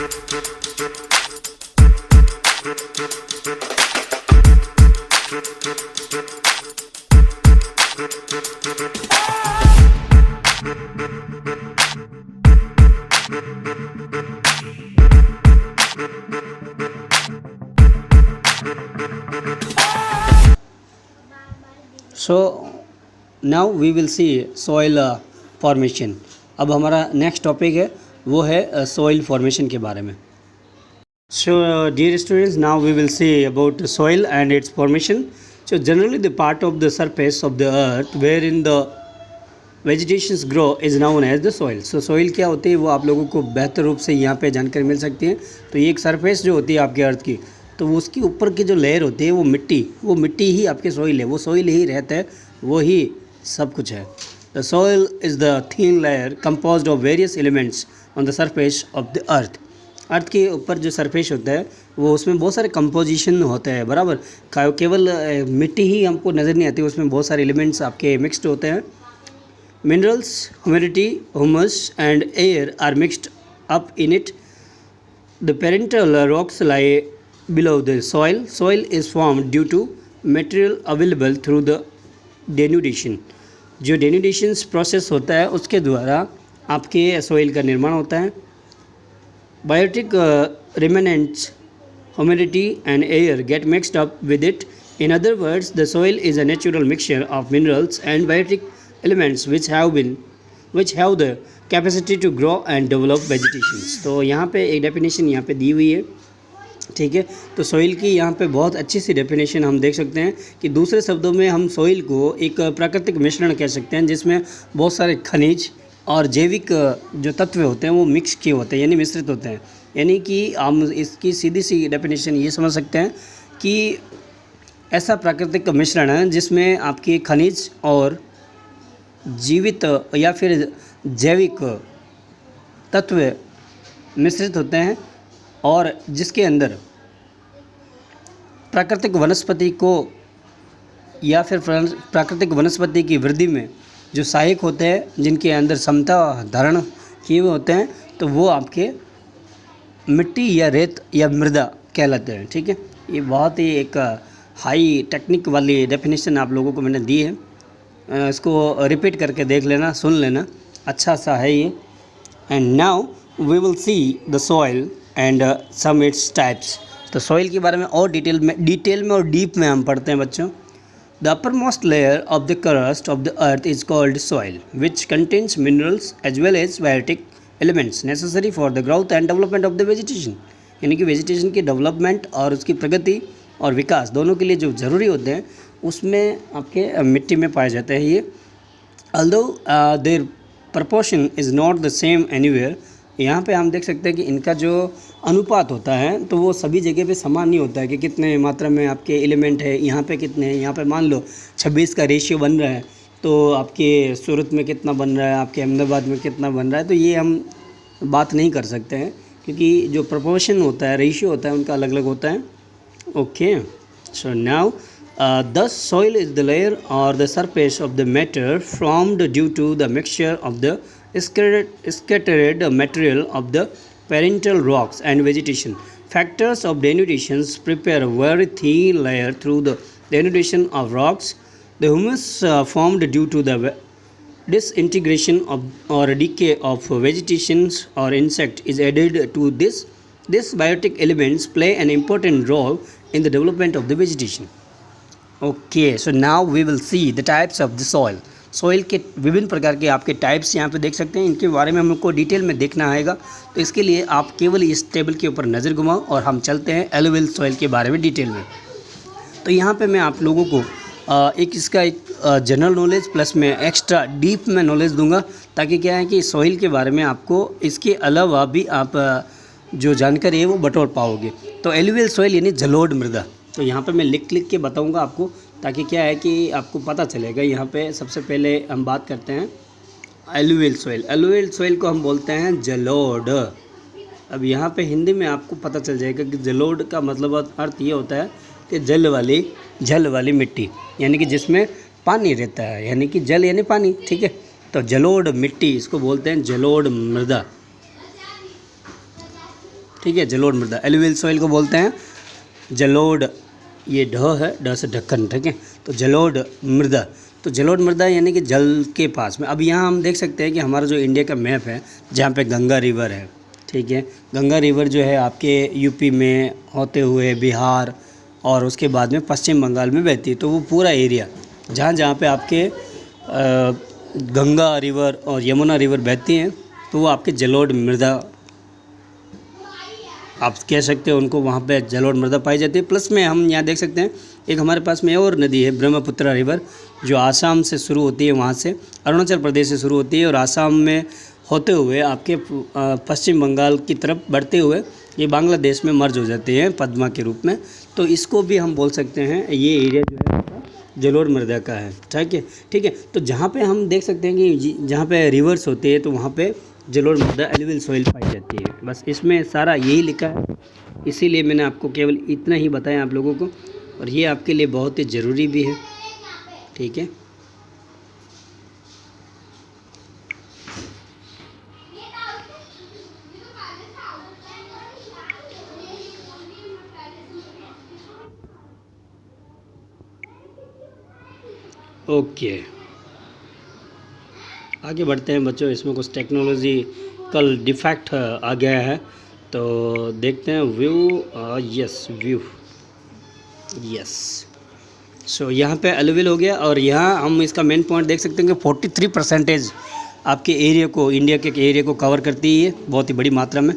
So now we will see soil formation. अब हमारा next topic है वो है सॉइल फॉर्मेशन के बारे में। So dear students, now we will see about soil and its formation. So generally the part of the surface of the earth where in the vegetations grow is known as the soil. So soil क्या होती है वो आप लोगों को बेहतर रूप से यहाँ पे जानकारी मिल सकती है। तो ये एक सरफेस जो होती है आपके अर्थ की, तो वो उसकी ऊपर की जो लेयर होती है वो मिट्टी ही आपके सॉइल है, वो सॉइल ही रहता है, वो ही सब कुछ है। The soil is the thin layer composed of various elements on the surface of the earth. Earth के ऊपर जो सरफेस होता है वो उसमें बहुत सारे कंपोजिशन होते हैं, बराबर। केवल मिट्टी ही हमको नज़र नहीं आती, उसमें बहुत सारे एलिमेंट्स आपके मिक्सड होते हैं। Minerals, humidity, humus and air are mixed up in it. The parental rocks lie below the soil. Soil is formed due to material available through the denudation. जो denudation process होता है उसके द्वारा आपके soil का निर्माण होता है। Biotic remnants, humidity and air get mixed up with it. In other words, the soil is a natural mixture of minerals and biotic elements which have the capacity to grow and develop vegetations। तो यहाँ पे एक definition यहाँ पे दी हुई है, ठीक है। तो सॉइल की यहाँ पे बहुत अच्छी सी डेफिनेशन हम देख सकते हैं कि दूसरे शब्दों में हम सॉइल को एक प्राकृतिक मिश्रण कह सकते हैं जिसमें बहुत सारे खनिज और जैविक जो तत्व होते हैं वो मिक्स किए होते हैं, यानी मिश्रित होते हैं। यानी कि हम इसकी सीधी सी डेफिनेशन ये समझ सकते हैं कि ऐसा प्राकृतिक मिश्रण है जिसमें आपके खनिज और जीवित या फिर जैविक तत्व मिश्रित होते हैं और जिसके अंदर प्राकृतिक वनस्पति को या फिर प्राकृतिक वनस्पति की वृद्धि में जो सहायक होते हैं, जिनके अंदर क्षमता धारण किए हुए होते हैं, तो वो आपके मिट्टी या रेत या मृदा कहलाते हैं, ठीक है। ये बहुत ही एक हाई टेक्निक वाली डेफिनेशन आप लोगों को मैंने दी है, इसको रिपीट करके देख लेना, सुन लेना, अच्छा सा है ये। And now we will see the soil and some its types. तो सॉइल के बारे में और डिटेल में और डीप में हम पढ़ते हैं बच्चों। The uppermost layer of the crust of the earth is called soil which contains minerals as well as biotic elements necessary for the growth and development of the vegetation. यानी कि vegetation की development और उसकी प्रगति और विकास दोनों के लिए जो ज़रूरी होते हैं उसमें आपके मिट्टी में पाए जाते हैं ये। Although their proportion is not the same anywhere. यहाँ पे हम देख सकते हैं कि इनका जो अनुपात होता है तो वो सभी जगह पे समान नहीं होता है कि कितने मात्रा में आपके एलिमेंट है, यहाँ पे कितने हैं। यहाँ पे मान लो 26 का रेशियो बन रहा है, तो आपके सूरत में कितना बन रहा है, आपके अहमदाबाद में कितना बन रहा है, तो ये हम बात नहीं कर सकते हैं क्योंकि जो प्रपोर्शन होता है, रेशियो होता है, उनका अलग अलग होता है। Okay, so now thus soil is the layer or the surface of the matter formed due to the mixture of the scattered material of the parental rocks and vegetation. Factors of denudation prepare a very thin layer through the denudation of rocks. The humus formed due to the disintegration of or decay of vegetations or insect is added to this. These biotic elements play an important role in the development of the vegetation. Okay, so now we will see the types of the soil. Soil के विभिन्न प्रकार के आपके types यहाँ पे देख सकते हैं, इनके बारे में हमको डिटेल में देखना आएगा। तो इसके लिए आप केवल इस टेबल के ऊपर नज़र घुमाओ और हम चलते हैं एलुवियल सॉइल के बारे में डिटेल में। तो यहाँ पे मैं आप लोगों को इसका एक जनरल नॉलेज प्लस में एक्स्ट्रा डीप में नॉलेज दूंगा, ताकि क्या है कि सॉइल के बारे में आपको इसके अलावा भी आप जो जानकारी है वो बटोर पाओगे। तो एलुवियल सॉइल यानी जलोढ़ मृदा, तो यहाँ पर मैं लिख के बताऊँगा आपको, ताकि क्या है कि आपको पता चलेगा। यहाँ पे सबसे पहले हम बात करते हैं एलुवियल सॉइल। एलुवियल सॉइल को हम बोलते हैं जलोढ़। अब यहाँ पे हिंदी में आपको पता चल जाएगा कि जलोढ़ का मतलब अर्थ ये होता है कि जल वाली मिट्टी, यानी कि जिसमें पानी रहता है, यानी कि जल यानी पानी, ठीक है। तो जलोढ़ मिट्टी इसको बोलते हैं जलोढ़ मृदा। ठीक है, जलोढ़ मृदा। एलुवियल सॉइल को बोलते हैं जलोढ़, ये ढ है, ढ से ढक्कन, ठीक है। तो जलोढ़ मृदा, तो जलोढ़ मृदा यानी कि जल के पास में। अब यहाँ हम देख सकते हैं कि हमारा जो इंडिया का मैप है, जहाँ पे गंगा रिवर है, ठीक है, गंगा रिवर जो है आपके यूपी में होते हुए बिहार और उसके बाद में पश्चिम बंगाल में बहती है। तो वो पूरा एरिया जहाँ जहाँ पे आपके गंगा रिवर और यमुना रिवर बहती हैं, तो वो आपके जलोढ़ मृदा आप कह सकते हो उनको, वहाँ पे जलोढ़ मृदा पाई जाती है। प्लस में हम यहाँ देख सकते हैं एक हमारे पास में और नदी है ब्रह्मपुत्र रिवर, जो आसाम से शुरू होती है, वहाँ से अरुणाचल प्रदेश से शुरू होती है और आसाम में होते हुए आपके पश्चिम बंगाल की तरफ बढ़ते हुए ये बांग्लादेश में मर्ज हो जाते हैं पद्मा के रूप में। तो इसको भी हम बोल सकते हैं ये एरिया जो है जलोढ़ मृदा का है, ठीक है, ठीक है। तो जहाँ पे हम देख सकते हैं कि जहाँ पे रिवर्स होते हैं तो वहाँ पे जलोढ़ मृदा एलुवियल सॉइल पाई जाती है। बस इसमें सारा यही लिखा है, इसीलिए मैंने आपको केवल इतना ही बताया आप लोगों को, और ये आपके लिए बहुत ही ज़रूरी भी है, ठीक है। ओके, आगे बढ़ते हैं बच्चों। इसमें कुछ टेक्नोलॉजिकल डिफेक्ट आ गया है, तो देखते हैं। View, yes, view, yes. So यहाँ पे अलुवियल हो गया, और यहाँ हम इसका मेन पॉइंट देख सकते हैं कि 43% आपके एरिया को, इंडिया के एरिया को कवर करती है, बहुत ही बड़ी मात्रा में,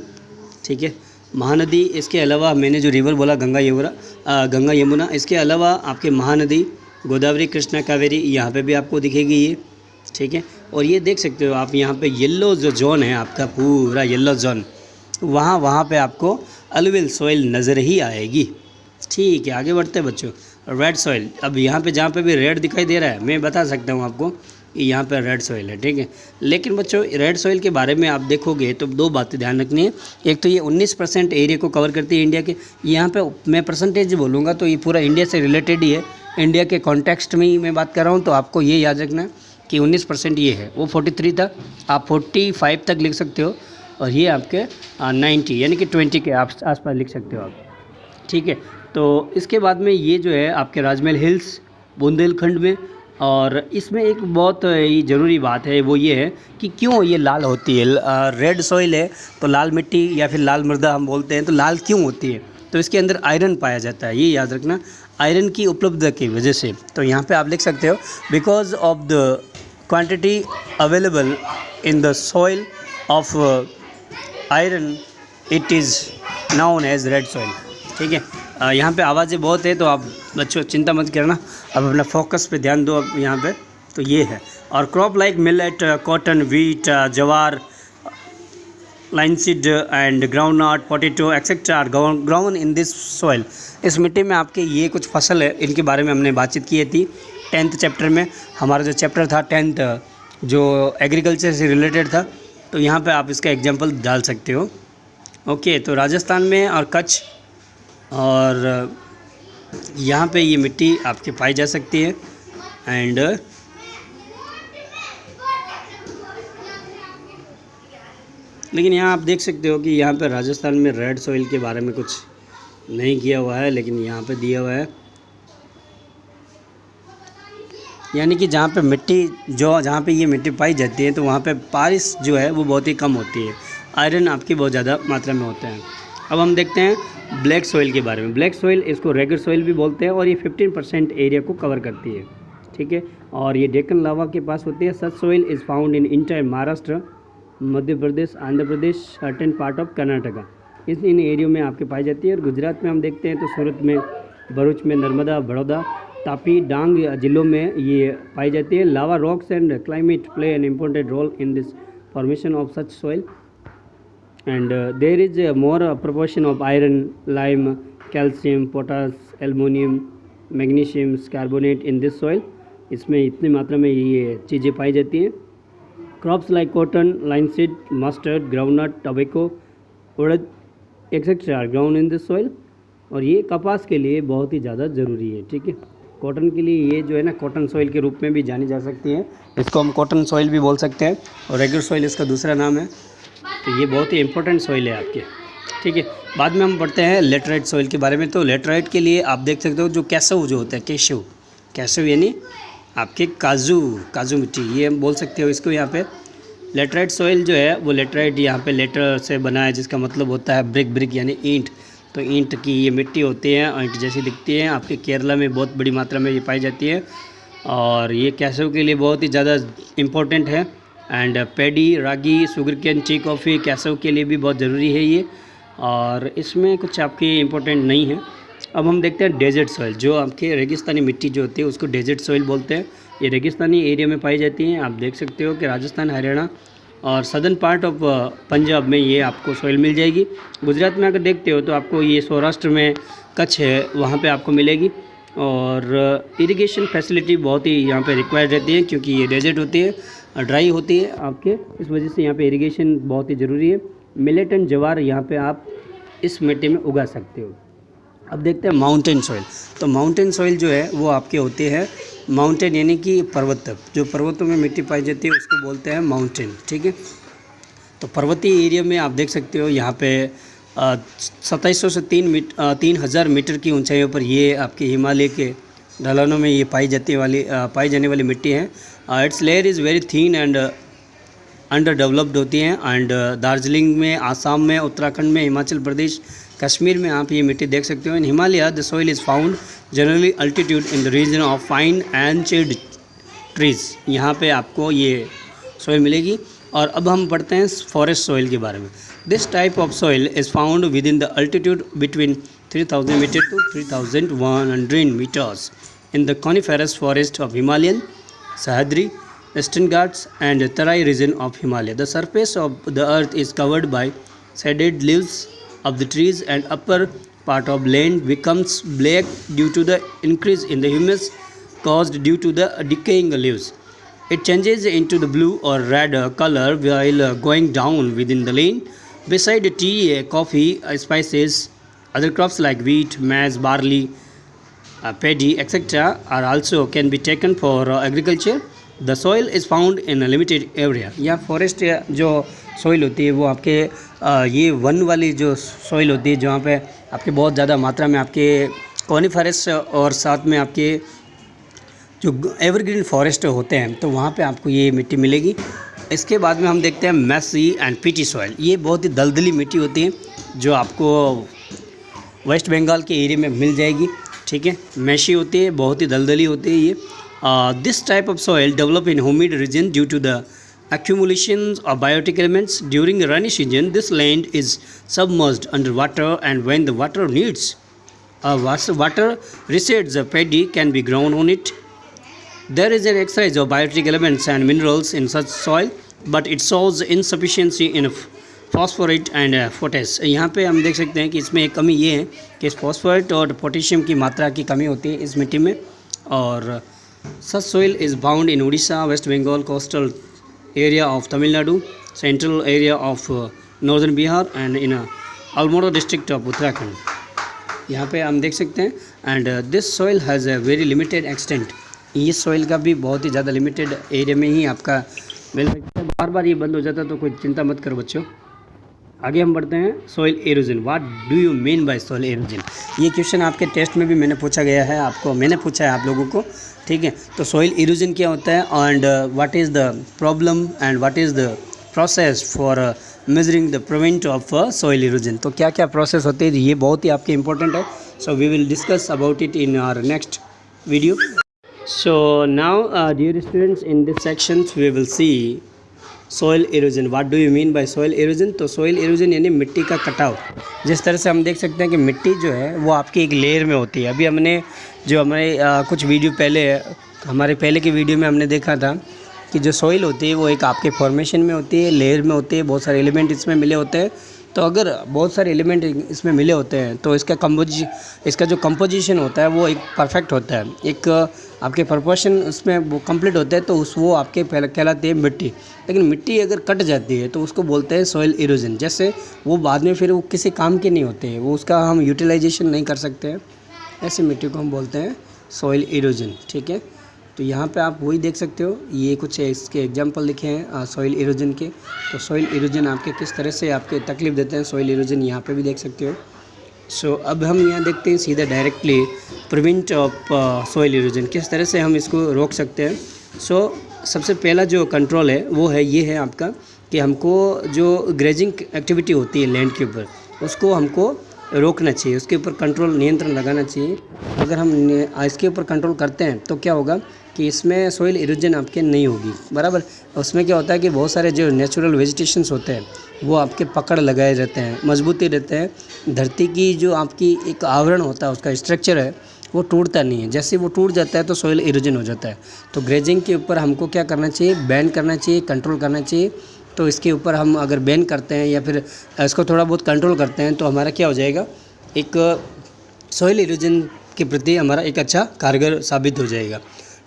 ठीक है। महानदी, इसके अलावा मैंने जो रिवर बोला गंगा यमुना, इसके अलावा आपके महानदी गोदावरी, कृष्णा, कावेरी यहाँ पे भी आपको दिखेगी ये, ठीक है। और ये देख सकते हो आप यहाँ पे येलो जो जोन है आपका, पूरा येलो जोन, वहाँ पे आपको अलुवियल सॉइल नज़र ही आएगी, ठीक है। आगे बढ़ते हैं बच्चों। रेड सॉइल, अब यहाँ पे जहाँ पे भी रेड दिखाई दे रहा है, मैं बता सकता हूँ आपको कि यहाँ पे रेड सॉइल है, ठीक है। लेकिन बच्चों रेड सॉइल के बारे में आप देखोगे तो दो बातें ध्यान रखनी है। एक तो ये 19% एरिया को कवर करती है इंडिया के। यहाँ पे मैं परसेंटेज बोलूँगा तो ये पूरा इंडिया से रिलेटेड ही है, इंडिया के कॉन्टेक्स्ट में ही मैं बात कर रहा हूँ। तो आपको ये याद रखना है कि 19% ये है, वो 43 था, आप 45 तक लिख सकते हो, और ये आपके 90 यानी कि 20 के आसपास लिख सकते हो आप, ठीक है। तो इसके बाद में ये जो है आपके राजमहल हिल्स बुंदेलखंड में, और इसमें एक बहुत ही ज़रूरी बात है, वो ये है कि क्यों ये लाल होती है। रेड सॉइल है तो लाल मिट्टी या फिर लाल मृदा हम बोलते हैं, तो लाल क्यों होती है, तो इसके अंदर आयरन पाया जाता है, ये याद रखना, आयरन की उपलब्धता की वजह से। तो यहाँ पे आप लिख सकते हो because of the quantity available in the soil of iron it is known as red soil, ठीक है। यहाँ पे आवाज़ें बहुत है, तो आप बच्चों चिंता मत करना, अब अपना फोकस पे ध्यान दो अब यहाँ पे। तो ये है, और crop like millet, cotton, wheat, jowar, linseed and groundnut, potato etcetera are ground in this soil. इस मिट्टी में आपके ये कुछ फसल है, इनके बारे में हमने बातचीत की थी 10th चैप्टर में। हमारा जो चैप्टर था 10th जो एग्रीकल्चर से रिलेटेड था, तो यहाँ पे आप इसका एग्जांपल डाल सकते हो। ओके, तो राजस्थान में और कच्छ और यहाँ पे ये मिट्टी आपके पाई जा सकती है। एंड लेकिन यहाँ आप देख सकते हो कि यहाँ पे राजस्थान में रेड सॉइल के बारे में कुछ नहीं किया हुआ है, लेकिन यहाँ पे दिया हुआ है, यानी कि जहाँ पे ये मिट्टी पाई जाती है तो वहाँ पे बारिश जो है वो बहुत ही कम होती है, आयरन आपकी बहुत ज़्यादा मात्रा में होता है। अब हम देखते हैं ब्लैक सॉइल के बारे में। ब्लैक सॉइल, इसको रेगर सॉइल भी बोलते हैं, और ये 15% एरिया को कवर करती है, ठीक है। और ये डेक्कन लावा के पास होती है। Such soil is found in entire Maharashtra, Madhya Pradesh, Andhra Pradesh, certain part of Karnataka, in एरियो में आपके पाई जाती है। और गुजरात में हम देखते हैं तो सूरत में, भरूच में, नर्मदा, बड़ौदा, तापी, डांग जिलों में ये पाई जाती है। Lava rocks and climate play an important role in this formation of such soil, and there is a more proportion of iron, lime, calcium, potash, aluminum, magnesium, carbonate in this soil। इसमें इतनी मात्रा में ये चीज़ें पाई जाती हैं। Crops like cotton, linseed, mustard, groundnut, tobacco, urad etcetera ground in this soil. और ये कपास के लिए बहुत ही ज़्यादा ज़रूरी है, ठीक है। कॉटन के लिए ये जो है ना कॉटन सॉइल के रूप में भी जानी जा सकती है, इसको हम कॉटन सॉइल भी बोल सकते हैं, और रेगुलर सॉइल इसका दूसरा नाम है। तो ये बहुत ही इंपॉर्टेंट सॉइल है आपके, ठीक है। बाद में हम पढ़ते हैं लेटराइट सॉइल के बारे में। तो लेटराइट के लिए आप देख सकते हो जो केसव जो होता है, केसव यानी आपके काजू मिट्टी, ये हम बोल सकते हो इसको यहाँ पे। लेटराइट सॉइल जो है वो लेटराइट यहाँ पे लेटर से बना है, जिसका मतलब होता है ब्रिक यानी ईंट। तो ईंट की ये मिट्टी होती है, ईंट जैसी दिखती है। आपके केरला में बहुत बड़ी मात्रा में ये पाई जाती है और ये केसव के लिए बहुत ही ज़्यादा इम्पोर्टेंट है। And paddy, ragi, sugarcane, tea, coffee केसव के लिए भी बहुत ज़रूरी है ये। और इसमें कुछ आपके इम्पोर्टेंट नहीं है। अब हम देखते हैं डेजर्ट सॉइल, जो आपके रेगिस्तानी मिट्टी जो होती है उसको डेजर्ट सॉइल बोलते हैं। ये रेगिस्तानी एरिया में पाई जाती हैं। आप देख सकते हो कि राजस्थान, हरियाणा और सदर्न पार्ट ऑफ पंजाब में ये आपको सॉइल मिल जाएगी। गुजरात में अगर देखते हो तो आपको ये सौराष्ट्र में कच्छ है, वहाँ पे आपको मिलेगी। और इरिगेशन फैसिलिटी बहुत ही यहाँ पे रिक्वायर्ड रहती है, क्योंकि ये डेजर्ट होती है, ड्राई होती है आपके, इस वजह से यहाँ पे इरिगेशन बहुत ही ज़रूरी है। मिलेट एंड ज्वार यहाँ पे आप इस मिट्टी में उगा सकते हो। अब देखते हैं माउंटेन सॉइल। तो माउंटेन सॉइल जो है वो आपके होते हैं माउंटेन यानी कि पर्वत, जो पर्वतों में मिट्टी पाई जाती है उसको बोलते हैं माउंटेन। ठीक है। तो पर्वतीय एरिया में आप देख सकते हो यहाँ पे 2700 से 3000 मीटर की ऊंचाइयों पर ये आपके हिमालय के ढलानों में ये पाई जाने वाली मिट्टी है। It's layer is very thin and under developed होती हैं। एंड दार्जिलिंग में, आसाम में, उत्तराखंड में, हिमाचल प्रदेश, कश्मीर में आप ये मिट्टी देख सकते हो। In Himalaya the soil is found generally altitude in the region of fine and shade trees, यहाँ पे आपको ये सॉइल मिलेगी। और अब हम पढ़ते हैं फॉरेस्ट सॉइल के बारे में। This type of soil is found within the altitude between 3000 metre to 3100 metres in the coniferous forest of Himalayan, Sahyadri, Western Ghats and Tarai region of Himalaya. The surface of the earth is covered by shaded leaves of the trees and upper part of land becomes black due to the increase in the humus caused due to the decaying leaves. It changes into the blue or red color while going down within the land. Beside tea, coffee, spices, other crops like wheat, maize, barley, paddy, etc. are also can be taken for agriculture. The soil is found in a limited area. या forest जो soil होती है वो आपके ये one वाली जो soil होती है, जहाँ पे आपके बहुत ज़्यादा मात्रा में आपके कॉनिफेरस और साथ में आपके जो एवरग्रीन फॉरेस्ट होते हैं, तो वहाँ पे आपको ये मिट्टी मिलेगी। इसके बाद में हम देखते हैं मैसी एंड पीटी सॉइल। ये बहुत ही दलदली मिट्टी होती है जो आपको वेस्ट बंगाल के एरिया में मिल जाएगी। ठीक है। मैशी होती है, बहुत ही दलदली होती है ये। This type of soil develop in humid region due to the accumulations of biotic elements. During the rainy season, this land is submerged under water, and when the water recedes, the paddy can be grown on it. There is an excess of biotic elements and minerals in such soil, but it shows insufficiency in phosphorate and potash. यहाँ पे हम देख सकते हैं कि इसमें एक कमी ये है कि फॉस्फोरेट और पोटेशियम की मात्रा की कमी होती है इस मिट्टी में। और such soil is found in Odisha, West Bengal, coastal area of Tamil Nadu, central area of northern Bihar and in Almora district of Uttarakhand. यहाँ पे हम देख सकते हैं। And this soil has a very limited extent. ये soil का भी बहुत ही ज़्यादा लिमिटेड एरिया में ही आपका मिल सकता है। बार बार ये बंद हो जाता है तो कोई चिंता मत करो बच्चों। आगे हम बढ़ते हैं soil erosion. What do you mean by soil halogen? ये क्वेश्चन आपके टेस्ट में भी मैंने पूछा गया है, मैंने पूछा है आप लोगों को। ठीक है। तो सॉइल एरोजन क्या होता है and what is the problem and what is the process for measuring the prevent of soil erosion? तो क्या क्या प्रोसेस होते हैं, ये बहुत ही आपके इंपॉर्टेंट है। So we will discuss about it in our next video. So now dear students, in this section we will see soil erosion. What do you mean by soil erosion? तो soil erosion यानी मिट्टी का कटाव। जिस तरह से हम देख सकते हैं कि मिट्टी जो है वो आपकी एक लेयर में होती है। अभी हमने जो हमारे कुछ वीडियो पहले, हमारे पहले के वीडियो में हमने देखा था कि जो सॉइल होती है वो एक आपके फॉर्मेशन में होती है, लेयर में होती है, बहुत सारे एलिमेंट इसमें मिले होते हैं। तो अगर बहुत सारे एलिमेंट इसमें मिले होते हैं तो इसका जो कंपोजिशन होता है वो एक परफेक्ट होता है, एक आपके प्रोपोर्शन उसमें वो कंप्लीट होता है, तो वो आपके कहलाते हैं मिट्टी। लेकिन मिट्टी अगर कट जाती है तो उसको बोलते हैं सॉइल इरोजन। जैसे वो बाद में फिर वो किसी काम के नहीं होते हैं, वो उसका हम यूटिलाइजेशन नहीं कर सकते हैं, ऐसी मिट्टी को हम बोलते हैं सॉइल इरोजन। ठीक है। तो यहाँ पे आप वही देख सकते हो, ये कुछ इसके एग्जांपल लिखे हैं सॉइल इरोजन के। तो सॉइल इरोजन आपके किस तरह से आपके तकलीफ़ देते हैं, सॉइल इरोजन यहाँ पे भी देख सकते हो। सो अब हम यहाँ देखते हैं सीधा directly prevent of soil erosion, किस तरह से हम इसको रोक सकते हैं। सो सबसे पहला जो कंट्रोल है वो है ये है आपका कि हमको जो ग्रेजिंग एक्टिविटी होती है लैंड के ऊपर, उसको हमको रोकना चाहिए, उसके ऊपर कंट्रोल नियंत्रण लगाना चाहिए। अगर हम इसके ऊपर कंट्रोल करते हैं तो क्या होगा कि इसमें सॉइल इरोजन आपके नहीं होगी, बराबर। उसमें क्या होता है कि बहुत सारे जो नेचुरल वेजिटेशंस होते हैं वो आपके पकड़ लगाए रहते हैं, मजबूती रहते हैं। धरती की जो आपकी एक आवरण होता है, उसका स्ट्रक्चर है, वो टूटता नहीं है। जैसे वो टूट जाता है तो सॉइल इरोजन हो जाता है। तो ग्रेजिंग के ऊपर हमको क्या करना चाहिए, बैन करना चाहिए, कंट्रोल करना चाहिए। तो इसके ऊपर हम अगर बैन करते हैं या फिर इसको थोड़ा बहुत कंट्रोल करते हैं तो हमारा क्या हो जाएगा, एक सॉइल इरोजन के प्रति हमारा एक अच्छा कारगर साबित हो जाएगा,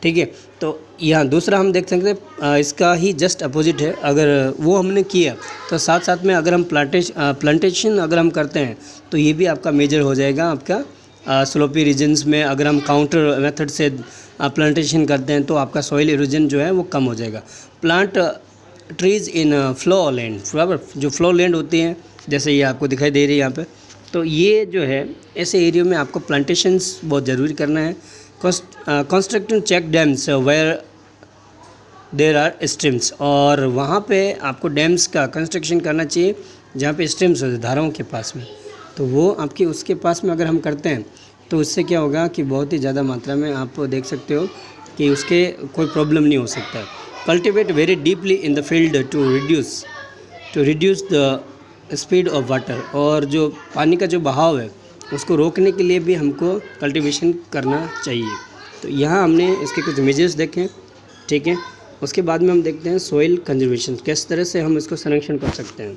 ठीक है। तो यहाँ दूसरा हम देख सकते हैं इसका ही जस्ट अपोजिट है। अगर वो हमने किया तो साथ साथ में अगर हम प्लांटेशन अगर हम करते हैं तो ये भी आपका मेजर हो जाएगा। आपका स्लोपी रीजन्स में अगर हम काउंटर मेथड से प्लांटेशन करते हैं तो आपका सॉइल इरोजन जो है वो कम हो जाएगा। प्लांट ट्रीज़ इन फ्लो लैंड, बराबर, जो फ्लो लैंड होती हैं जैसे ये आपको दिखाई दे रही है यहाँ पे, तो ये जो है ऐसे एरिया में आपको प्लांटेशंस बहुत ज़रूरी करना है। Constructing check dams where there are streams, और वहाँ पे आपको डैम्स का कंस्ट्रक्शन करना चाहिए जहाँ पे स्ट्रीम्स होते हैं, धाराओं के पास में। तो वो आपके उसके पास में अगर हम करते हैं तो उससे क्या होगा कि बहुत ही ज़्यादा मात्रा में आप देख सकते हो कि उसके कोई प्रॉब्लम नहीं हो सकता है। Cultivate very deeply in the field to reduce the speed of water, और जो पानी का जो बहाव है उसको रोकने के लिए भी हमको कल्टीवेशन करना चाहिए। तो यहाँ हमने इसके कुछ मेजर्स देखे, ठीक है। उसके बाद में हम देखते हैं सॉइल कंजर्वेशन, किस तरह से हम इसको संरक्षण कर सकते हैं।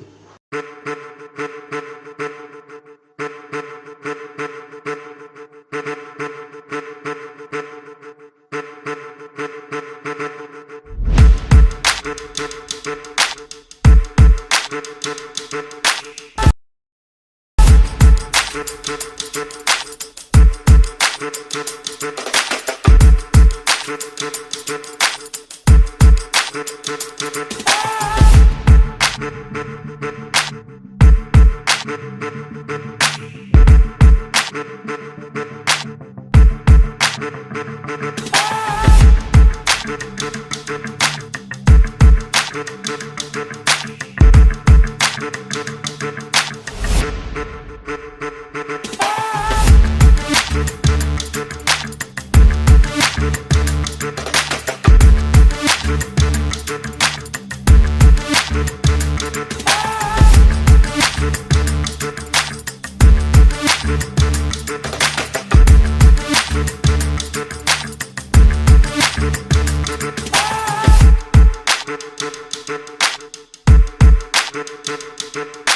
Thank you.